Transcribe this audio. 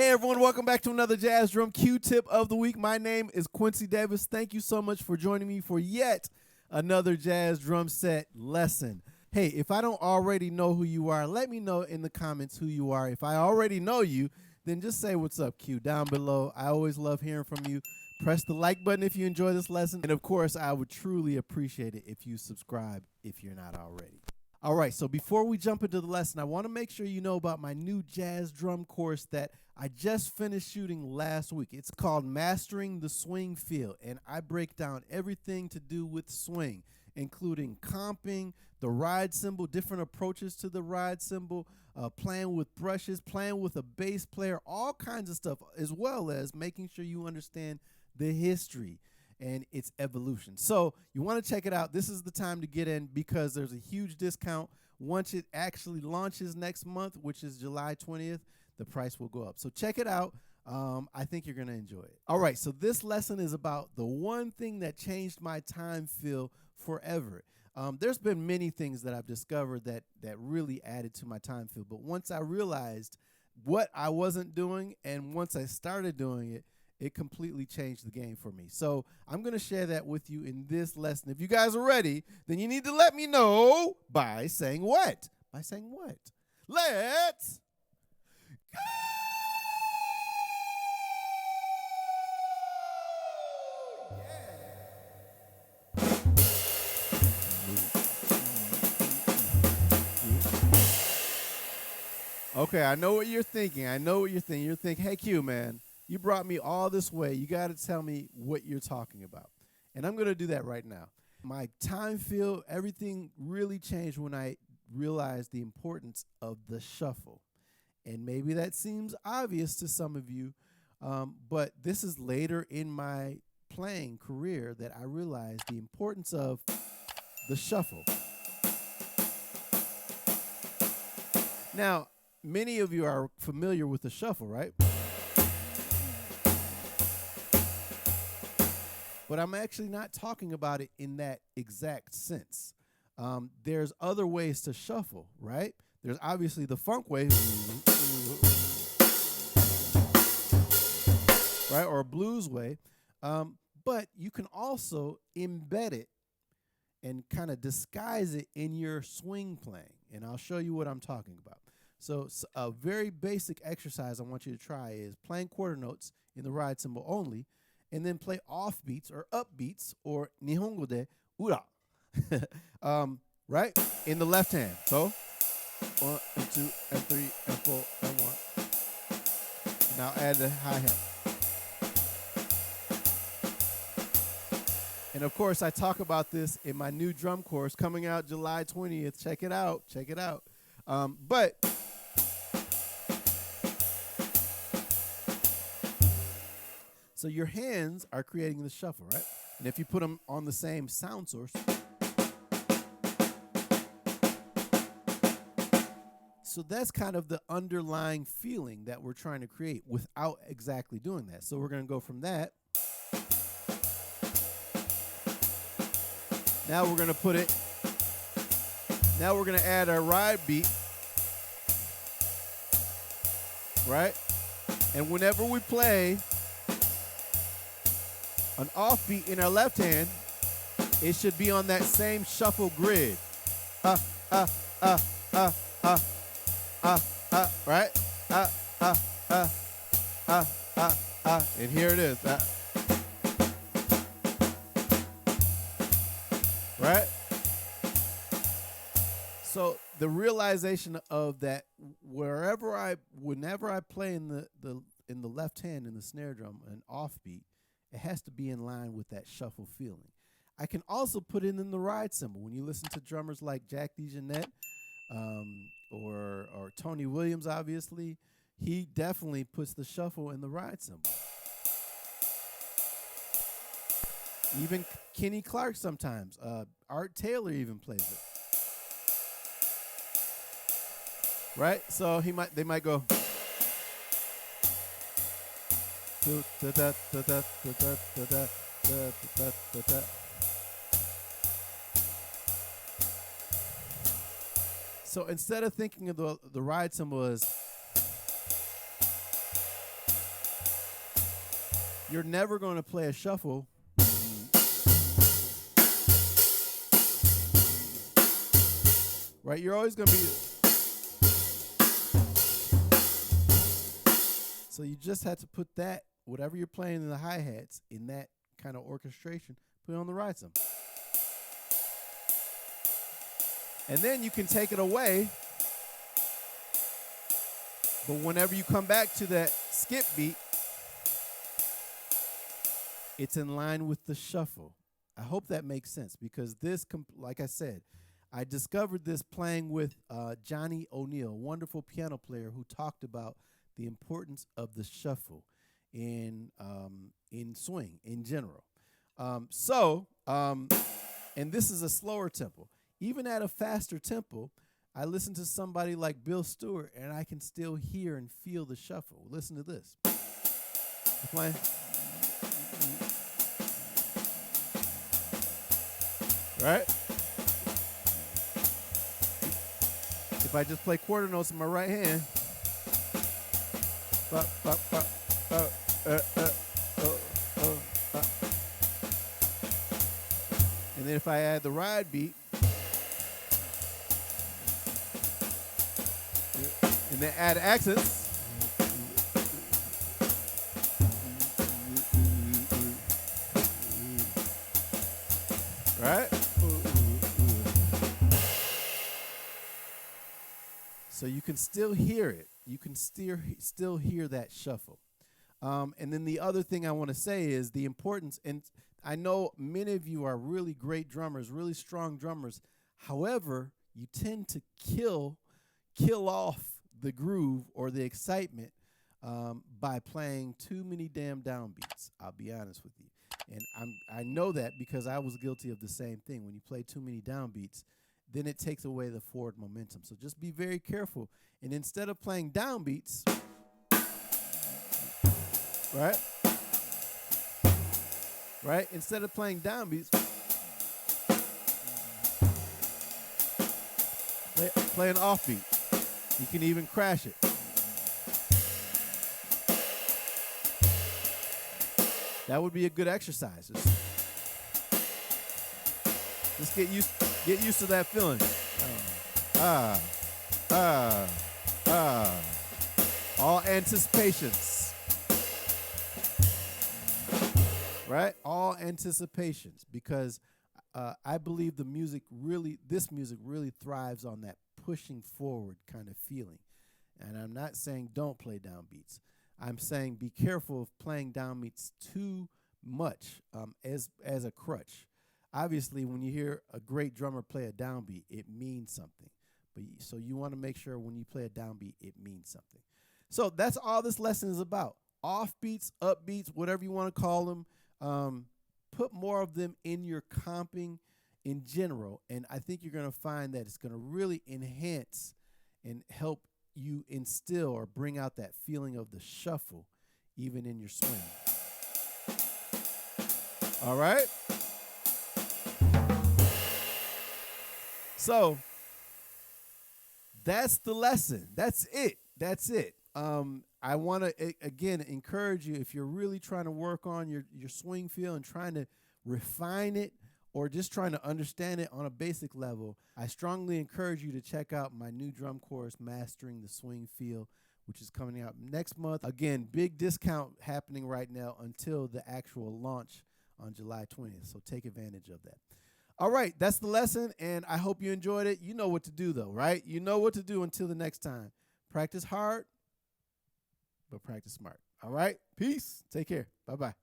Hey everyone, welcome back to another Jazz Drum Q-Tip of the week. My name is Quincy Davis. Thank you so much for joining me for yet another jazz drum set lesson. Hey, if I don't already know who you are, let me know in the comments who you are. If I already know you, then just say what's up, Q, down below. I always love hearing from you. Press the like button if you enjoy this lesson. And of course, I would truly appreciate it if you subscribe if you're not already. All right, so before we jump into the lesson, I want to make sure you know about my new jazz drum course that I just finished shooting last week. It's called Mastering the Swing Feel, and I break down everything to do with swing, including comping, the ride cymbal, different approaches to the ride cymbal, playing with brushes, playing with a bass player, all kinds of stuff, as well as making sure you understand the history and its evolution. So you want to check it out. This is the time to get in because there's a huge discount. Once it actually launches next month, which is July 20th, the price will go up. So check it out. I think you're going to enjoy it. All right, so this lesson is about the one thing that changed my time feel forever. There's been many things that I've discovered that really added to my time feel. But once I realized what I wasn't doing and once I started doing it, it completely changed the game for me. So I'm going to share that with you in this lesson. If you guys are ready, then you need to let me know by saying what? By saying what? Let's go! Okay, I know what you're thinking. I know what you're thinking. You're thinking, hey, Q, man, you brought me all this way. You got to tell me what you're talking about. And I'm going to do that right now. My time feel, everything really changed when I realized the importance of the shuffle. And maybe that seems obvious to some of you, but this is later in my playing career that I realized the importance of the shuffle. Now, many of you are familiar with the shuffle, right? But I'm actually not talking about it in that exact sense. There's other ways to shuffle, right? There's obviously the funk way, right, or a blues way. But you can also embed it and kind of disguise it in your swing playing. And I'll show you what I'm talking about. So a very basic exercise I want you to try is playing quarter notes in the ride cymbal only, and then play offbeats or upbeats or nihongo de ura, right, in the left hand. So 1 and 2 and 3 and 4 and 1. Now add the hi-hat. And of course, I talk about this in my new drum course coming out July 20th. Check it out. Check it out. But so your hands are creating the shuffle, right? And if you put them on the same sound source, so that's kind of the underlying feeling that we're trying to create without exactly doing that. So we're going to go from that. Now we're going to put it, now we're going to add our ride beat, right? And whenever we play an offbeat in our left hand, it should be on that same shuffle grid. Right? And here it is. Right? So the realization of that, whenever I play in the left hand in the snare drum, an offbeat, it has to be in line with that shuffle feeling. I can also put it in the ride cymbal. When you listen to drummers like Jack DeJohnette or Tony Williams, obviously, he definitely puts the shuffle in the ride cymbal. Even Kenny Clark sometimes. Art Taylor even plays it. Right? So they might go. So instead of thinking of the ride cymbal as you're never going to play a shuffle. Right? You're always going to be. So you just had to put that, whatever you're playing in the hi-hats, in that kind of orchestration, put it on the ride cymbal. And then you can take it away. But whenever you come back to that skip beat, it's in line with the shuffle. I hope that makes sense because this, like I said, I discovered this playing with Johnny O'Neill, a wonderful piano player who talked about the importance of the shuffle in swing in general. And this is a slower tempo. Even at a faster tempo, I listen to somebody like Bill Stewart, and I can still hear and feel the shuffle. Listen to this. I'm playing. Right? If I just play quarter notes in my right hand, and then if I add the ride beat, and then add accents, right? So you can still hear it. You can still hear that shuffle. And then the other thing I want to say is the importance, and I know many of you are really great drummers, really strong drummers. However, you tend to kill off the groove or the excitement by playing too many damn downbeats. I'll be honest with you. And I know that because I was guilty of the same thing. When you play too many downbeats, then it takes away the forward momentum. So just be very careful. And instead of playing downbeats, right? Right? Instead of playing downbeats, play an offbeat. You can even crash it. That would be a good exercise. Just get used to that feeling. All anticipations. Right? All anticipations. Because I believe this music really thrives on that pushing forward kind of feeling. And I'm not saying don't play downbeats. I'm saying be careful of playing downbeats too much as a crutch. Obviously, when you hear a great drummer play a downbeat, it means something. So you want to make sure when you play a downbeat, it means something. So that's all this lesson is about. Offbeats, upbeats, whatever you want to call them. Put more of them in your comping in general, and I think you're going to find that it's going to really enhance and help you instill or bring out that feeling of the shuffle even in your swing. All right? So that's the lesson. That's it. I want to, again, encourage you, if you're really trying to work on your swing feel and trying to refine it or just trying to understand it on a basic level, I strongly encourage you to check out my new drum course, Mastering the Swing Feel, which is coming out next month. Again, big discount happening right now until the actual launch on July 20th, so take advantage of that. All right, that's the lesson, and I hope you enjoyed it. You know what to do, though, right? You know what to do until the next time. Practice hard, but practice smart. All right? Peace. Take care. Bye-bye.